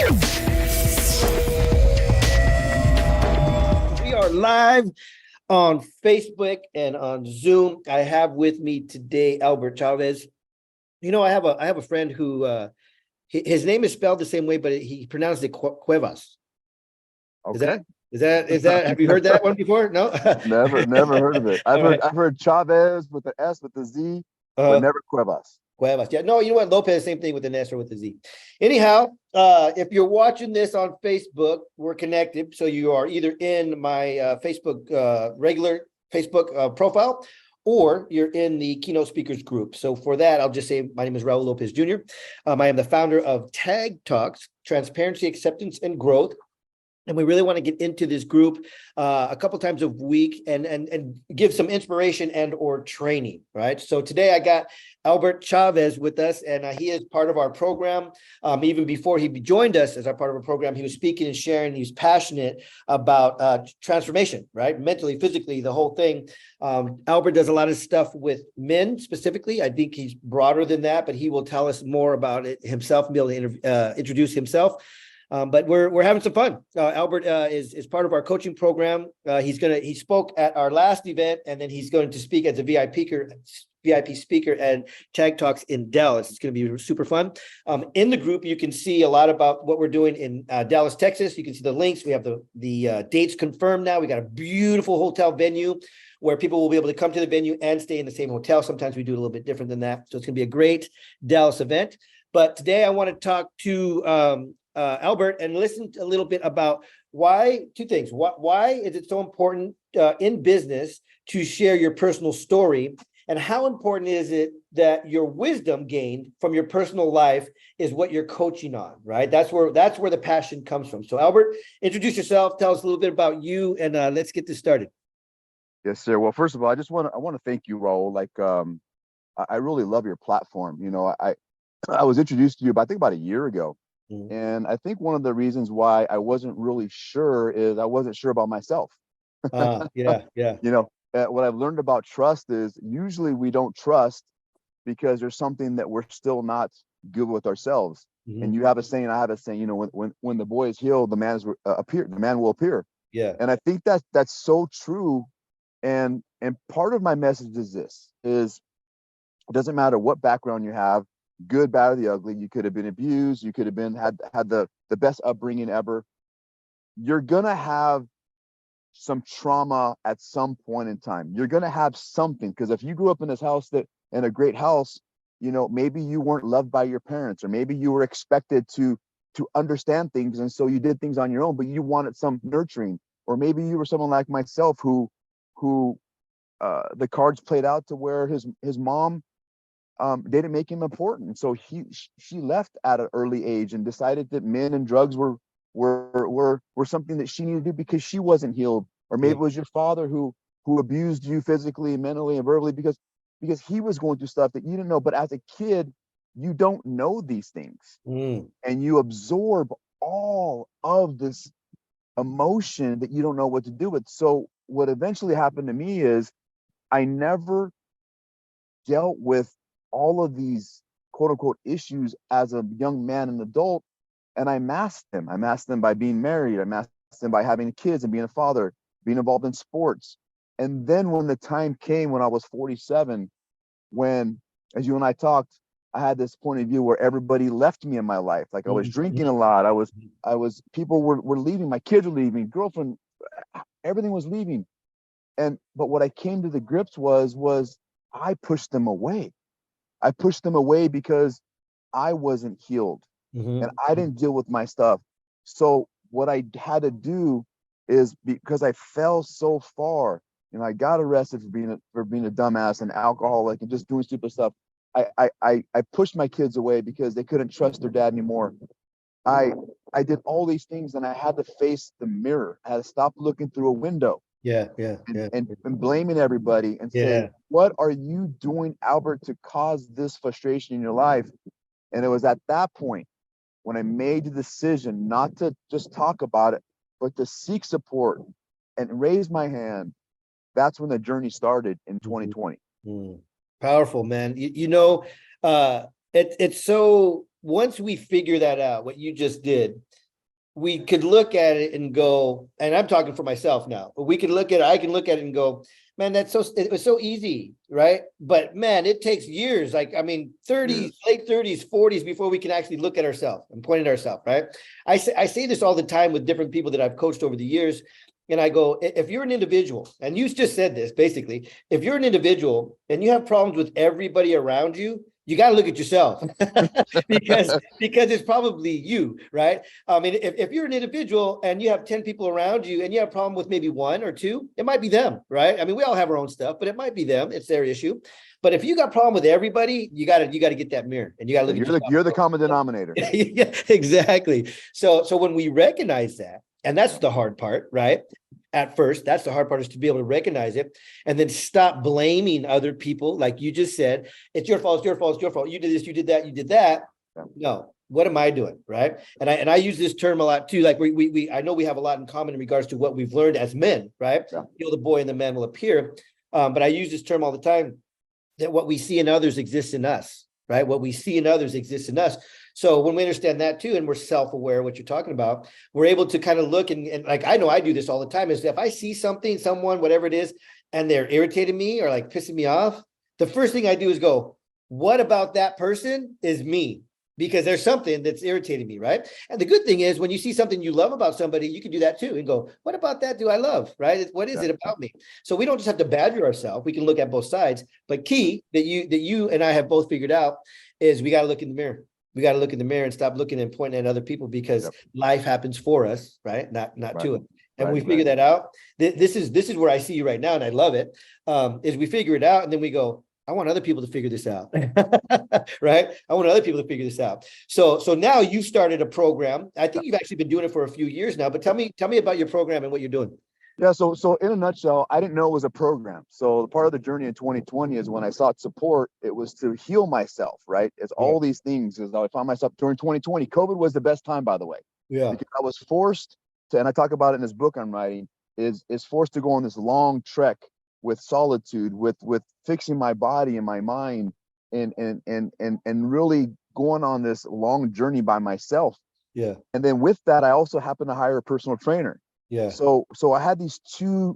We are live on Facebook and on Zoom. I have with me today Albert Chavez. You know, I have a friend who his name is spelled the same way, but he pronounced it Cuevas. Okay. Is that have you heard that one before? No. Never heard of it. I've All right. heard Chavez with the S with the Z, but Uh, never Cuevas. Cuevas. Yeah, no, you know what? Lopez, same thing with an S or with a Z. Anyhow, if you're watching this on Facebook, we're connected. So you are either in my Facebook regular Facebook profile, or you're in the keynote speakers group. So for that, I'll just say my name is Raul Lopez Jr. I am the founder of Tag Talks, Transparency, Acceptance, and Growth. And we really want to get into this group a couple times a week and give some inspiration and or training, right? So today I got Albert Chavez with us, and he is part of our program. Even before he joined us as our part of our program, he was speaking and sharing. He was passionate about transformation, right? Mentally, physically, the whole thing. Albert does a lot of stuff with men specifically. I think he's broader than that, but he will tell us more about it himself and be able to introduce himself. But we're having some fun. Albert is part of our coaching program. He spoke at our last event, and then he's going to speak as a VIP speaker at Tag Talks in Dallas. It's going to be super fun. In the group, you can see a lot about what we're doing in Dallas, Texas. You can see the links. We have the dates confirmed now. We got a beautiful hotel venue where people will be able to come to the venue and stay in the same hotel. Sometimes we do it a little bit different than that. So it's going to be a great Dallas event. But today I want to talk to Albert and listen a little bit about two things. Why is it so important in business to share your personal story, and how important is it that your wisdom gained from your personal life is what you're coaching on, right? That's where the passion comes from. So Albert, introduce yourself, tell us a little bit about you, and let's get this started. Yes, sir. Well, first of all, I want to thank you, Raul. I really love your platform. You know, I was introduced to you, I think about a year ago. And I think one of the reasons why I wasn't really sure is I wasn't sure about myself. Yeah. You know, what I've learned about trust is usually we don't trust because there's something that we're still not good with ourselves. Mm-hmm. And you have a saying, I have a saying, you know, when the boy is healed, the man will appear. Yeah. And I think that's so true. And part of my message is this: it doesn't matter what background you have, good, bad, or the ugly. You could have been abused. You could have been had the best upbringing ever. You're gonna have some trauma at some point in time. You're gonna have something, because if you grew up in a great house, you know, maybe you weren't loved by your parents, or maybe you were expected to understand things, and so you did things on your own, but you wanted some nurturing. Or maybe you were someone like myself who the cards played out to where his mom didn't make him important. So she left at an early age and decided that men and drugs were something that she needed to do because she wasn't healed. Or maybe it was your father who abused you physically, mentally, and verbally because he was going through stuff that you didn't know. But as a kid, you don't know these things, and you absorb all of this emotion that you don't know what to do with. So what eventually happened to me is I never dealt with all of these quote unquote issues as a young man and adult, and I masked them. I masked them by being married. I masked them by having kids and being a father, being involved in sports. And then when the time came when I was 47, when, as you and I talked, I had this point of view where everybody left me in my life. Like I was drinking a lot. I was people were leaving. My kids were leaving. Girlfriend, everything was leaving. But what I came to the grips was I pushed them away. I pushed them away because I wasn't healed and I didn't deal with my stuff. So what I had to do is, because I fell so far, and I got arrested for being a dumbass and alcoholic and just doing stupid stuff. I pushed my kids away because they couldn't trust their dad anymore. I did all these things, and I had to face the mirror. I had to stop looking through a window. And blaming everybody and say, what are you doing, Albert, to cause this frustration in your life? And it was at that point when I made the decision not to just talk about it, but to seek support and raise my hand. That's when the journey started in 2020. Powerful, man. It's so once we figure that out, what you just did, we could look at it and go, and I'm talking for myself now, but we can look at it, I can look at it and go, man, it was so easy, right? But man, it takes years. Like, I mean, 30s, late 30s, 40s before we can actually look at ourselves and point at ourselves, right? I say this all the time with different people that I've coached over the years. And I go, if you're an individual, and you just said this, basically, if you're an individual and you have problems with everybody around you, you got to look at yourself because it's probably you, right? I mean, if you're an individual and you have 10 people around you and you have a problem with maybe one or two, it might be them, right? I mean, we all have our own stuff, but it might be them. It's their issue. But if you got a problem with everybody, you got to get that mirror and you got to look at yourself. You're the common denominator. Yeah, exactly. So when we recognize that, and that's the hard part, right? At first, that's the hard part, is to be able to recognize it and then stop blaming other people. Like you just said, it's your fault, it's your fault, it's your fault. You did this, you did that, you did that. No, what am I doing? Right. And I use this term a lot too. Like I know we have a lot in common in regards to what we've learned as men, right? Yeah. Heal the boy and the man will appear. But I use this term all the time, that what we see in others exists in us, right? What we see in others exists in us. So when we understand that too, and we're self-aware, what you're talking about, we're able to kind of look and like, I know I do this all the time, is if I see something, someone, whatever it is, and they're irritating me or like pissing me off, the first thing I do is go, what about that person is me? Because there's something that's irritating me, right? And the good thing is when you see something you love about somebody, you can do that too and go, what about that do I love, right? What is it about me? So we don't just have to badger ourselves. We can look at both sides. But key that you and I have both figured out is we got to look in the mirror. We got to look in the mirror and stop looking and pointing at other people, because life happens for us, right? Not to it. And we figure that out. This is where I see you right now, and I love it. Is we figure it out, and then we go, I want other people to figure this out, right? I want other people to figure this out. So now you started a program. I think you've actually been doing it for a few years now. But tell me about your program and what you're doing. Yeah, so in a nutshell, I didn't know it was a program. So part of the journey in 2020 is when I sought support, it was to heal myself, right? It's all these things. Is I found myself during 2020. COVID was the best time, by the way. Yeah. Because I was forced to, and I talk about it in this book I'm writing, is forced to go on this long trek with solitude, with fixing my body and my mind, and really going on this long journey by myself. Yeah. And then with that, I also happened to hire a personal trainer. Yeah. So I had these two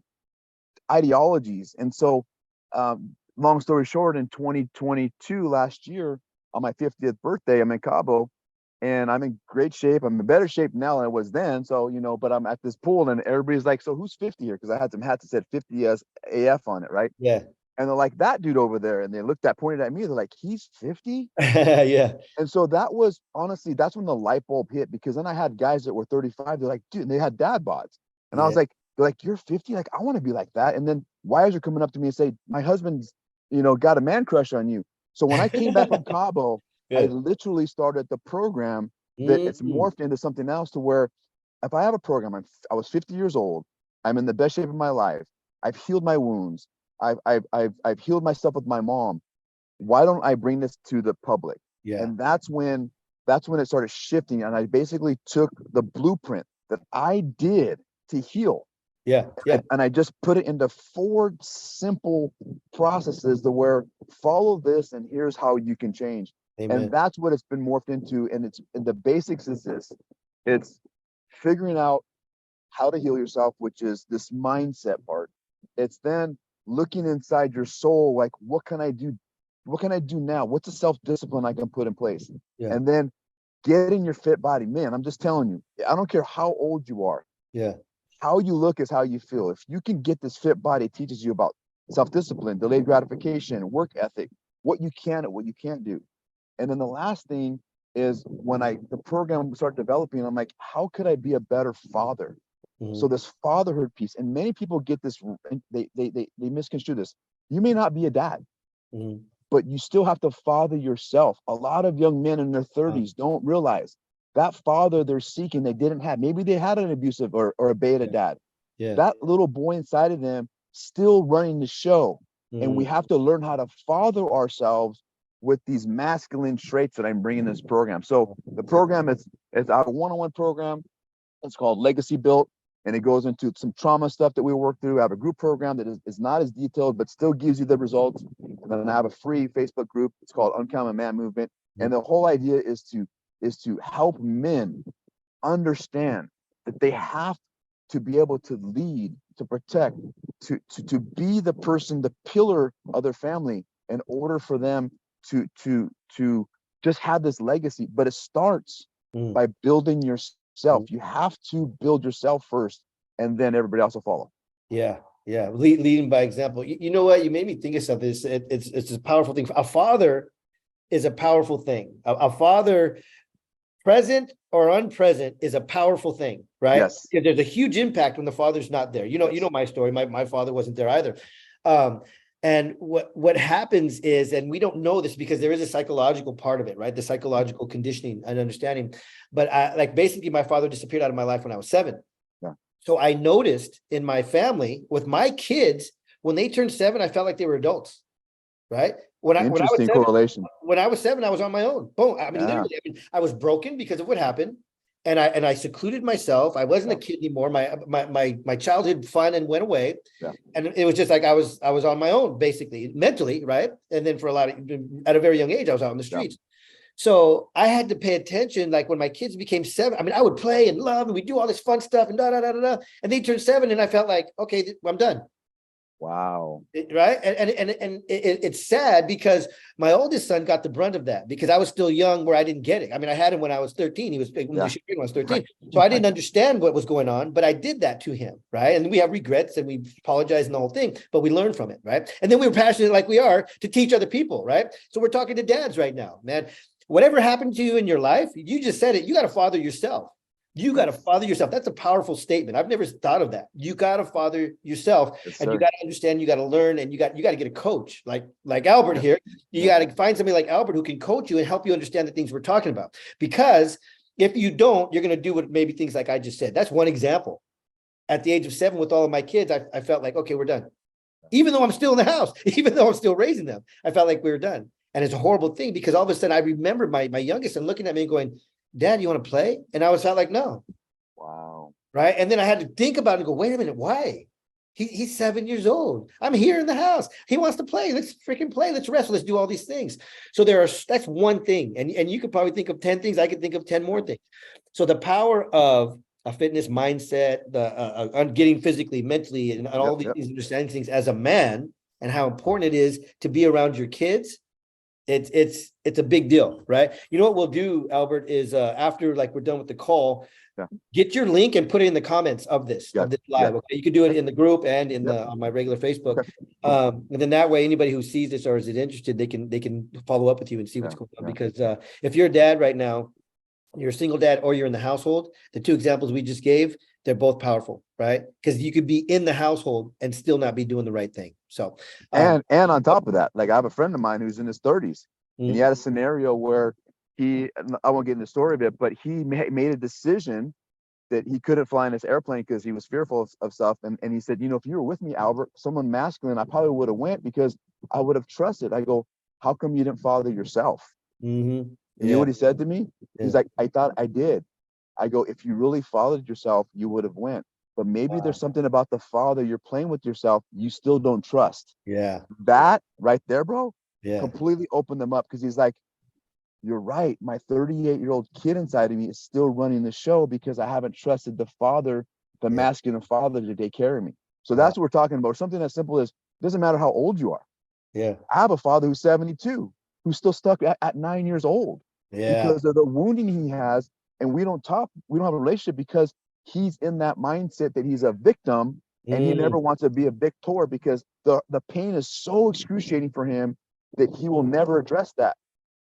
ideologies. And so long story short, in 2022, last year, on my 50th birthday, I'm in Cabo, and I'm in great shape. I'm in better shape now than I was then. So, but I'm at this pool and everybody's like, so who's 50 here? Because I had some hats that said 50 as AF on it, right? Yeah. And they're like, that dude over there. And they pointed at me. They're like, he's 50? Yeah. And so that was, honestly, that's when the light bulb hit, because then I had guys that were 35. They're like, dude, and they had dad bods. And I was like, they're like, you're 50? Like, I want to be like that. And then wives are coming up to me and say, my husband's, got a man crush on you. So when I came back from Cabo, I literally started the program that it's morphed into something else, to where if I have a program, I was 50 years old, I'm in the best shape of my life, I've healed my wounds, I've healed myself with my mom. Why don't I bring this to the public? Yeah. And that's when it started shifting. And I basically took the blueprint that I did to heal. Yeah. Yeah. And I just put it into 4 simple processes to where follow this and here's how you can change. Amen. And that's what it's been morphed into. And the basics is this: it's figuring out how to heal yourself, which is this mindset part. It's then looking inside your soul, like, what can I do? What can I do now? What's a self-discipline I can put in place? Yeah. And then getting your fit body. Man, I'm just telling you, I don't care how old you are. Yeah. How you look is how you feel. If you can get this fit body, it teaches you about self-discipline, delayed gratification, work ethic, what you can and what you can't do. And then the last thing is, when the program started developing, I'm like, how could I be a better father? Mm-hmm. So this fatherhood piece, and many people get this, they misconstrue this. You may not be a dad, but you still have to father yourself. A lot of young men in their 30s don't realize that father they're seeking, they didn't have. Maybe they had an abusive or a beta dad. Yeah. That little boy inside of them still running the show. And we have to learn how to father ourselves with these masculine traits that I'm bringing in this program. So the program is our one-on-one program. It's called Legacy Built, and it goes into some trauma stuff that we work through. I have a group program that is not as detailed, but still gives you the results. And then I have a free Facebook group. It's called Uncommon Man Movement. And the whole idea is to help men understand that they have to be able to lead, to protect, to be the person, the pillar of their family, in order for them to just have this legacy. But it starts Mm. by building yourself. You have to build yourself first, and then everybody else will follow. Yeah, yeah. Leading by example. You know what? You made me think of something. It's a powerful thing. A father is a powerful thing. A father, present or unpresent, is a powerful thing, right? Yes. Because there's a huge impact when the father's not there. You Yes. know my story. My father wasn't there either. And what happens is, and we don't know this because there is a psychological part of it, right? The psychological conditioning and understanding. But like basically, my father disappeared out of my life when I was 7. Yeah. So I noticed in my family with my kids, when they turned 7, I felt like they were adults, right? When I was Interesting 7, correlation. when I was 7, I was on my own. Boom. I mean, Yeah. literally, I was broken because of what happened. And I secluded myself. I wasn't a kid anymore. My childhood fun and went away. Yeah. And it was just like I was on my own, basically, mentally, right? And then for a lot of, at a very young age, I was out on the streets. So I had to pay attention. Like when my kids became 7, I mean, I would play and love, and we do all this fun stuff and and they turned 7, and I felt like, okay, I'm done. Wow. Right. It's sad because my oldest son got the brunt of that because I was still young where I didn't get it. I mean, I had him when I was 13. He was big when I was 13. So I didn't understand what was going on, but I did that to him. Right. And we have regrets and we apologize and the whole thing, but we learned from it. Right. And then we were passionate like we are to teach other people. Right. So we're talking to dads right now, man. Whatever happened to you in your life, you just said it. You got to father yourself. You got to father yourself. That's a powerful statement. I've never thought of that. You got to father yourself, and you got to understand. You got to learn, and you got to get a coach like Albert here. You got to find somebody like Albert who can coach you and help you understand the things we're talking about. Because if you don't, you're going to do what maybe things like I just said. That's one example. At the age of 7, with all of my kids, I felt like, okay, we're done. Even though I'm still in the house, even though I'm still raising them, I felt like we were done. And it's a horrible thing because all of a sudden I remember my youngest son looking at me and going, Dad, you want to play? And I was felt like, no. Wow. Right. And then I had to think about it and go, wait a minute, why? He's 7 years old. I'm here in the house. He wants to play. Let's freaking play. Let's wrestle. Let's do all these things. So that's one thing. And you could probably think of 10 things. I could think of 10 more things. So the power of a fitness mindset, the getting physically, mentally, and all these understanding things as a man, and how important it is to be around your kids. It's a big deal, right? You know what we'll do, Albert, is after like we're done with the call, get your link and put it in the comments of this live. Okay, you can do it in the group and in the on my regular Facebook. And then that way, anybody who sees this or is interested, they can follow up with you and see what's going on. Because if you're a dad right now, you're a single dad or you're in the household, the 2 examples we just gave, they're both powerful, right? Because you could be in the household and still not be doing the right thing. So and on top of that, like I have a friend of mine who's in his 30s, and he had a scenario where I won't get into the story of it, but he made a decision that he couldn't fly in this airplane because he was fearful of stuff. And he said, you know, if you were with me, Albert, someone masculine, I probably would have went because I would have trusted. I go, how come you didn't father yourself? Mm-hmm. You know what he said to me? He's like, I thought I did. I go, if you really fathered yourself, you would have went. But maybe there's something about the father you're playing with yourself you still don't trust. Yeah. That right there, bro, Yeah. completely opened them up because he's like, you're right. My 38-year-old kid inside of me is still running the show because I haven't trusted the father, the masculine father, to take care of me. So that's what we're talking about. Something as simple as, it doesn't matter how old you are. Yeah. I have a father who's 72, who's still stuck at 9 years old because of the wounding he has. And we don't have a relationship because he's in that mindset that he's a victim and he never wants to be a victor because the pain is so excruciating for him that he will never address that.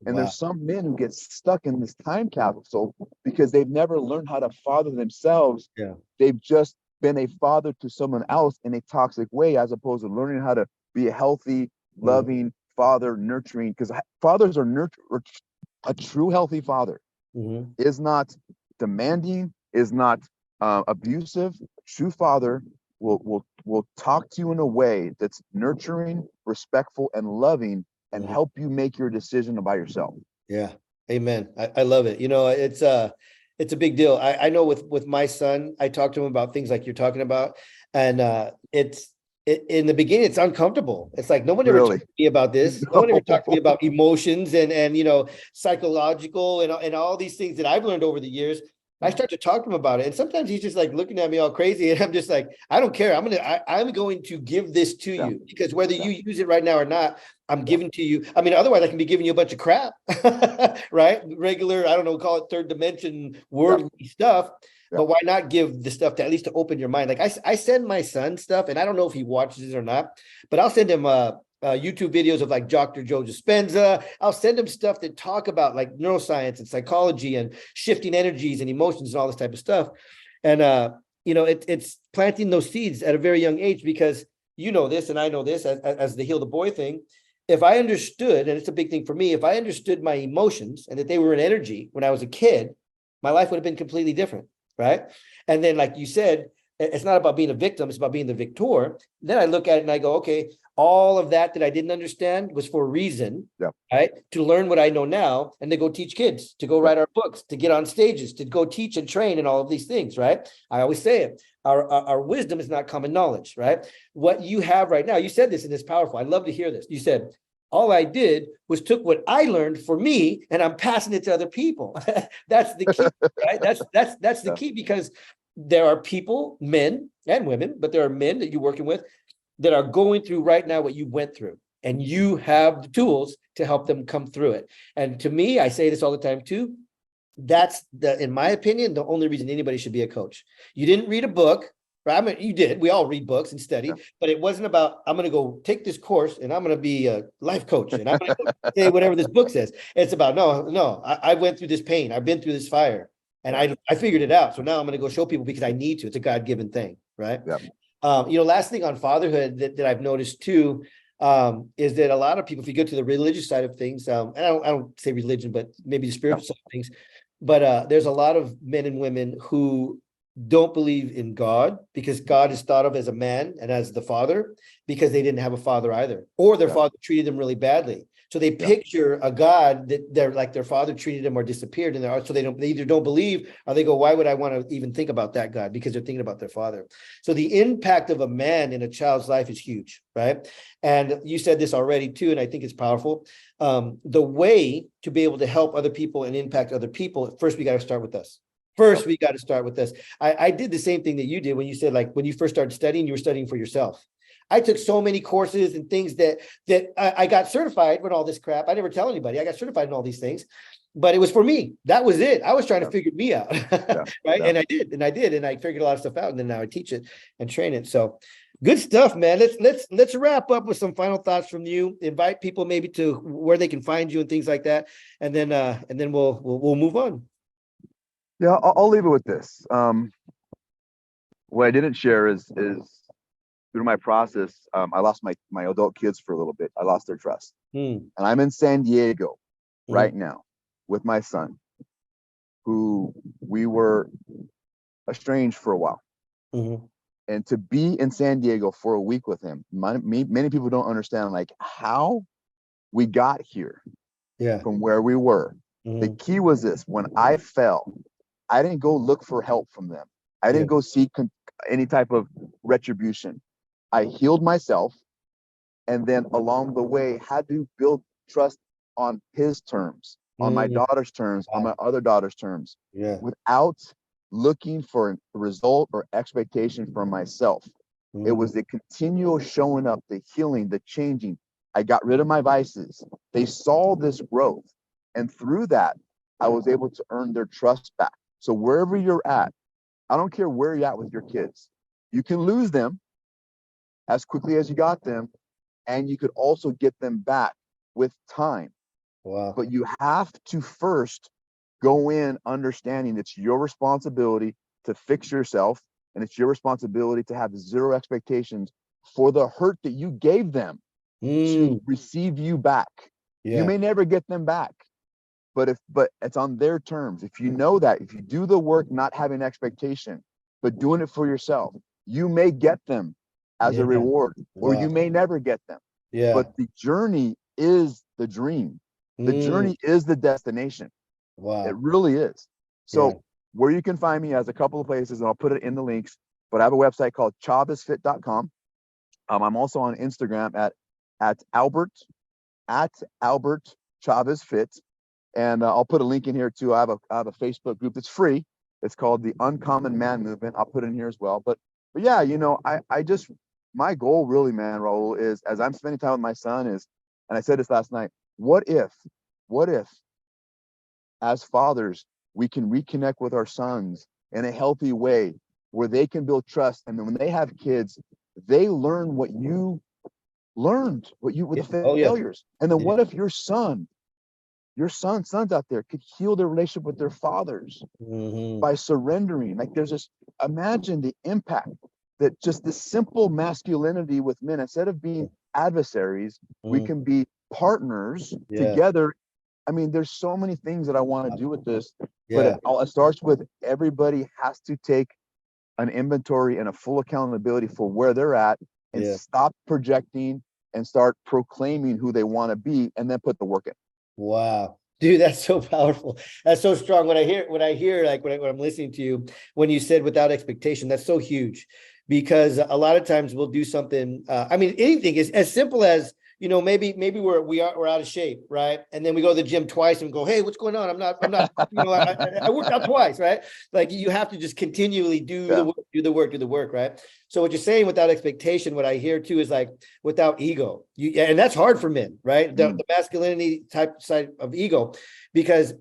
And there's some men who get stuck in this time capsule because they've never learned how to father themselves. Yeah. They've just been a father to someone else in a toxic way, as opposed to learning how to be a healthy, loving father, nurturing. Because fathers are a true healthy father is not demanding, is not abusive. A true father will talk to you in a way that's nurturing, respectful, and loving, and help you make your decision about yourself. Yeah. Amen. I love it. You know, it's a big deal. I know with my son, I talk to him about things like you're talking about, and it's in the beginning, it's uncomfortable. It's like no one ever Really? talked to me about this. No one ever talked to me about emotions and psychological and all these things that I've learned over the years. I start to talk to him about it, and sometimes he's just like looking at me all crazy, and I'm just like, I don't care. I'm going to give this to Yeah. you, because whether Yeah. you use it right now or not, I'm giving to you. I mean, otherwise I can be giving you a bunch of crap, right? Regular, I don't know, call it third dimension worldly stuff. Yeah. But why not give the stuff to at least to open your mind? Like I send my son stuff, and I don't know if he watches it or not, but I'll send him YouTube videos of like Dr. Joe Dispenza. I'll send him stuff that talk about like neuroscience and psychology and shifting energies and emotions and all this type of stuff. And it's planting those seeds at a very young age, because you know this and I know this as the Heal the Boy thing. If I understood, and it's a big thing for me, if I understood my emotions and that they were an energy when I was a kid, my life would have been completely different. Right. And then, like you said, it's not about being a victim, it's about being the victor. Then I look at it and I go, okay, all of that I didn't understand was for a reason, right? To learn what I know now, and to go teach kids, to go write our books, to get on stages, to go teach and train and all of these things, right? I always say it. Our wisdom is not common knowledge, right? What you have right now, you said this, and it's powerful. I'd love to hear this. You said, all I did was took what I learned for me, and I'm passing it to other people. That's the key, right? That's the key, because there are people, men and women, but there are men that you're working with that are going through right now what you went through, and you have the tools to help them come through it. And to me, I say this all the time too, that's in my opinion, the only reason anybody should be a coach. You didn't read a book, right? I mean, you did. We all read books and study, but it wasn't about, I'm going to go take this course and I'm going to be a life coach and I'm going to say whatever this book says. It's about, no, I went through this pain. I've been through this fire, and I figured it out. So now I'm going to go show people because I need to. It's a God-given thing, right? Last thing on fatherhood that I've noticed too, is that a lot of people, if you go to the religious side of things, and I don't say religion, but maybe the spiritual side of things, but there's a lot of men and women who don't believe in God, because God is thought of as a man and as the father, because they didn't have a father either, or their father treated them really badly. So they picture a God that they're like their father treated them or disappeared in their heart. So they either don't believe, or they go, why would I want to even think about that God? Because they're thinking about their father. So the impact of a man in a child's life is huge, right? And you said this already too, and I think it's powerful. The way to be able to help other people and impact other people, first we got to start with us. First, we got to start with this. I did the same thing that you did when you said, like, when you first started studying, you were studying for yourself. I took so many courses and things that I got certified with all this crap. I never tell anybody I got certified in all these things, but it was for me. That was it. I was trying to figure me out, right? And I did, and I figured a lot of stuff out, and then now I teach it and train it. So good stuff, man. Let's wrap up with some final thoughts from you. Invite people maybe to where they can find you and things like that, and then we'll move on. Yeah, I'll leave it with this. What I didn't share is through my process, I lost my adult kids for a little bit. I lost their trust. And I'm in San Diego right now with my son, who we were estranged for a while. And to be in San Diego for a week with him, many people don't understand like how we got here from where we were. The key was this: when I fell, I didn't go look for help from them. I didn't go seek any type of retribution. I healed myself, and then along the way had to build trust on his terms, on my daughter's terms, on my other daughter's terms, without looking for a result or expectation from myself. It was the continual showing up, the healing, the changing. I got rid of my vices. They saw this growth, and through that, I was able to earn their trust back. So wherever you're at, I don't care where you're at with your kids, you can lose them as quickly as you got them, and you could also get them back with time. But you have to first go in understanding it's your responsibility to fix yourself, and it's your responsibility to have zero expectations for the hurt that you gave them to receive you back. You may never get them back, but it's on their terms. If you know that, if you do the work not having expectation, but doing it for yourself, you may get them as a reward, or you may never get them. But the journey is the dream. The journey is the destination. It really is. So where you can find me, as a couple of places, and I'll put it in the links, but I have a website called chavezfit.com. I'm also on Instagram at Albert Chavez Fit, and I'll put a link in here too. I have a Facebook group that's free. It's called the Uncommon Man Movement. I'll put it in here as well. But yeah, I just, my goal really, man, Raul, is as I'm spending time with my son is, and I said this last night, what if as fathers we can reconnect with our sons in a healthy way where they can build trust, and then when they have kids, they learn what you learned, with the failures. And then what if your sons out there could heal their relationship with their fathers by surrendering? Like, there's this, imagine the impact that just this simple masculinity with men, instead of being adversaries, we can be partners together. I mean, there's so many things that I want to do with this, but it starts with everybody has to take an inventory and a full accountability for where they're at, and stop projecting and start proclaiming who they want to be, and then put the work in. Wow. Dude, that's so powerful. That's so strong. When I hear, like when I'm listening to you, when you said without expectation, that's so huge, because a lot of times we'll do something. I mean, anything is as simple as, maybe we're out of shape, right? And then we go to the gym twice and go, hey, what's going on? I'm not, I worked out twice, right? Like, you have to just continually do the work, right? So what you're saying, without expectation, what I hear too is like without ego. And that's hard for men, right? The masculinity type side of ego, because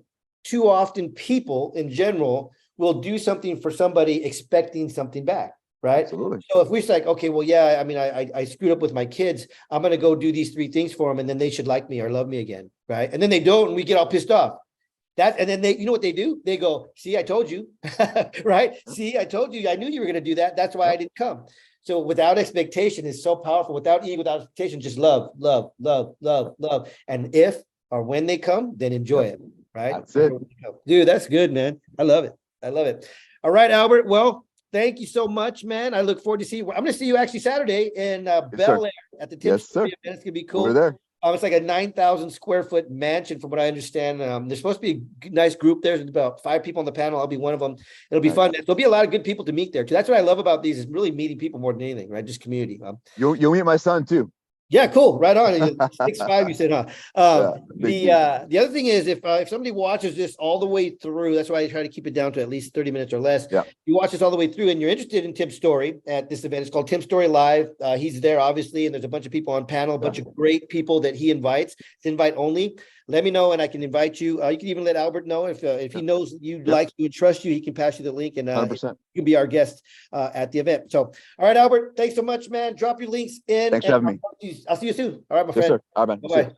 too often people in general will do something for somebody expecting something back. Right. Absolutely. So if we're like, okay, well, yeah, I mean, I screwed up with my kids, I'm going to go do these 3 things for them, and then they should like me or love me again. Right. And then they don't, and we get all pissed off. And then they, what they do? They go, see, I told you. Right. See, I told you, I knew you were going to do that. That's why I didn't come. So without expectation is so powerful. Without ego, without expectation, just love. And if or when they come, then enjoy it. Right. That's it. Dude, that's good, man. I love it. All right, Albert. Well, thank you so much, man. I look forward to seeing you. I'm going to see you actually Saturday in Bel Air at the Tim Story event. It's going to be cool. We're there. It's like a 9,000 square foot mansion, from what I understand. There's supposed to be a nice group there. There's about 5 people on the panel. I'll be one of them. It'll be fun. There'll be a lot of good people to meet there too. That's what I love about these, is really meeting people more than anything, right? Just community. You'll meet my son too. Yeah, cool. Right on. 6'5", you said, huh? The other thing is, if somebody watches this all the way through, that's why I try to keep it down to at least 30 minutes or less. Yeah. You watch this all the way through and you're interested in Tim's story at this event. It's called Tim Story Live. He's there, obviously, and there's a bunch of people on panel, a bunch of great people that he invites. It's invite only. Let me know and I can invite you. You can even let Albert know if he knows you like you and trust you, he can pass you the link, and 100%. you can be our guest at the event. So, all right, Albert, thanks so much, man. Drop your links in. Thanks for having me. I'll see you soon. All right, my Yes, friend. sir. All right, man. Bye-bye.